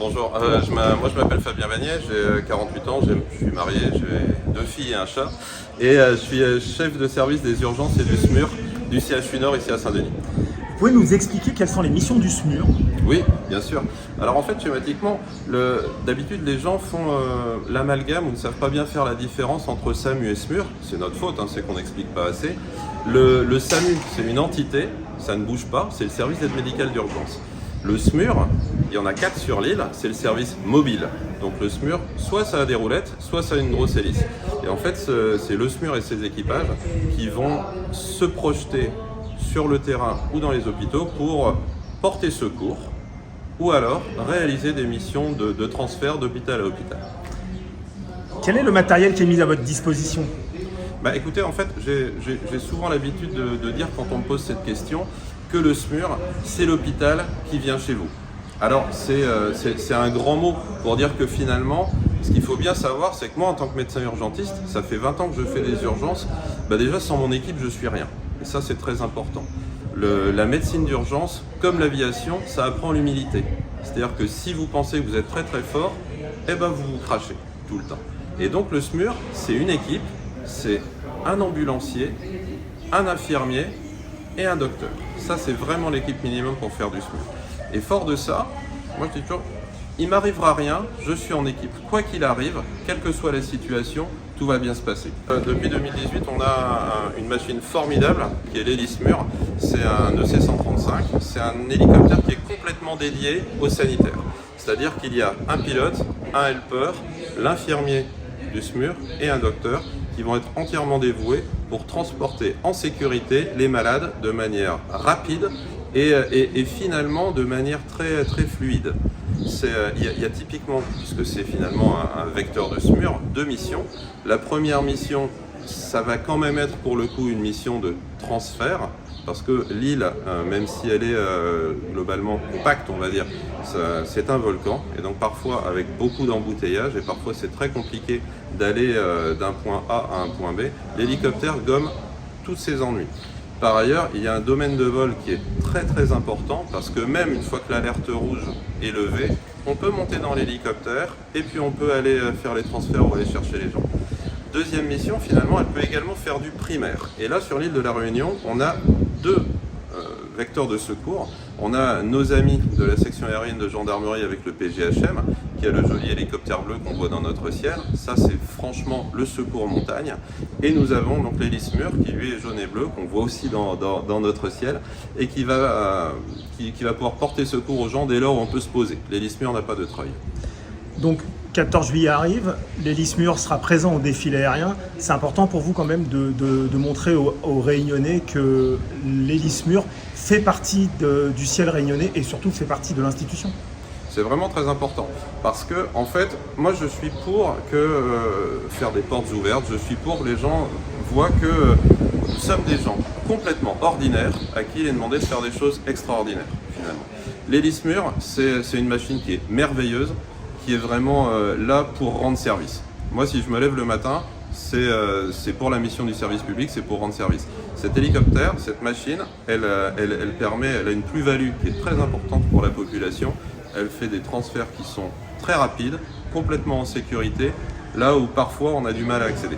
Bonjour, moi je m'appelle Fabien Vanier, j'ai 48 ans, je suis marié, j'ai 2 filles et un chat. Et je suis chef de service des urgences et du SMUR du CHU Nord ici à Saint-Denis. Vous pouvez nous expliquer quelles sont les missions du SMUR? Oui, bien sûr. Alors en fait, schématiquement, d'habitude les gens font l'amalgame ou ne savent pas bien faire la différence entre SAMU et SMUR. C'est notre faute, hein, c'est qu'on n'explique pas assez. Le SAMU, c'est une entité, ça ne bouge pas, c'est le service d'aide médicale d'urgence. Le SMUR, il y en a 4 sur l'île, c'est le service mobile. Donc le SMUR, soit ça a des roulettes, soit ça a une grosse hélice. Et en fait, c'est le SMUR et ses équipages qui vont se projeter sur le terrain ou dans les hôpitaux pour porter secours ou alors réaliser des missions de transfert d'hôpital à hôpital. Quel est le matériel qui est mis à votre disposition? Écoutez, en fait, j'ai souvent l'habitude de dire quand on me pose cette question que le SMUR, c'est l'hôpital qui vient chez vous. Alors, c'est un grand mot pour dire que finalement, ce qu'il faut bien savoir, c'est que moi, en tant que médecin urgentiste, ça fait 20 ans que je fais des urgences, déjà sans mon équipe, je suis rien. Et ça, c'est très important. La médecine d'urgence, comme l'aviation, ça apprend l'humilité. C'est-à-dire que si vous pensez que vous êtes très très fort, vous vous crachez tout le temps. Et donc le SMUR, c'est une équipe, c'est un ambulancier, un infirmier et un docteur. Ça, c'est vraiment l'équipe minimum pour faire du SMUR. Et fort de ça, moi je dis toujours, il m'arrivera rien, je suis en équipe. Quoi qu'il arrive, quelle que soit la situation, tout va bien se passer. Depuis 2018, on a une machine formidable qui est l'héliSMUR. C'est un EC-135. C'est un hélicoptère qui est complètement dédié aux sanitaires. C'est-à-dire qu'il y a un pilote, un helper, l'infirmier du SMUR et un docteur qui vont être entièrement dévoués pour transporter en sécurité les malades de manière rapide et finalement de manière très, très fluide. Il y a typiquement, puisque c'est finalement un vecteur de SMUR, 2 missions. La première mission, ça va quand même être pour le coup une mission de transfert, parce que l'île, même si elle est globalement compacte, on va dire, c'est un volcan, et donc parfois avec beaucoup d'embouteillages, et parfois c'est très compliqué d'aller d'un point A à un point B, l'hélicoptère gomme tous ces ennuis. Par ailleurs, il y a un domaine de vol qui est très très important parce que même une fois que l'alerte rouge est levée, on peut monter dans l'hélicoptère et puis on peut aller faire les transferts ou aller chercher les gens. Deuxième mission, finalement, elle peut également faire du primaire. Et là, sur l'île de la Réunion, on a 2 vecteurs de secours. On a nos amis de la section aérienne de gendarmerie avec le PGHM, qui a le joli hélicoptère bleu qu'on voit dans notre ciel. Ça, c'est franchement le secours montagne. Et nous avons donc l'héliSMUR, qui lui est jaune et bleu, qu'on voit aussi dans notre ciel, et qui va pouvoir porter secours aux gens dès lors où on peut se poser. L'héliSMUR n'a pas de treuil. Donc, 14 juillet arrive, l'héliSMUR sera présent au défilé aérien. C'est important pour vous quand même de montrer aux Réunionnais que l'héliSMUR fait partie du ciel réunionnais et surtout fait partie de l'institution. C'est vraiment très important parce que, en fait, moi je suis pour faire des portes ouvertes, je suis pour que les gens voient que nous sommes des gens complètement ordinaires à qui il est demandé de faire des choses extraordinaires finalement. L'héliSMUR, c'est une machine qui est merveilleuse, qui est vraiment là pour rendre service. Moi, si je me lève le matin, c'est pour la mission du service public, c'est pour rendre service. Cet hélicoptère, cette machine, elle a une plus-value qui est très importante pour la population. Elle fait des transferts qui sont très rapides, complètement en sécurité, là où parfois on a du mal à accéder.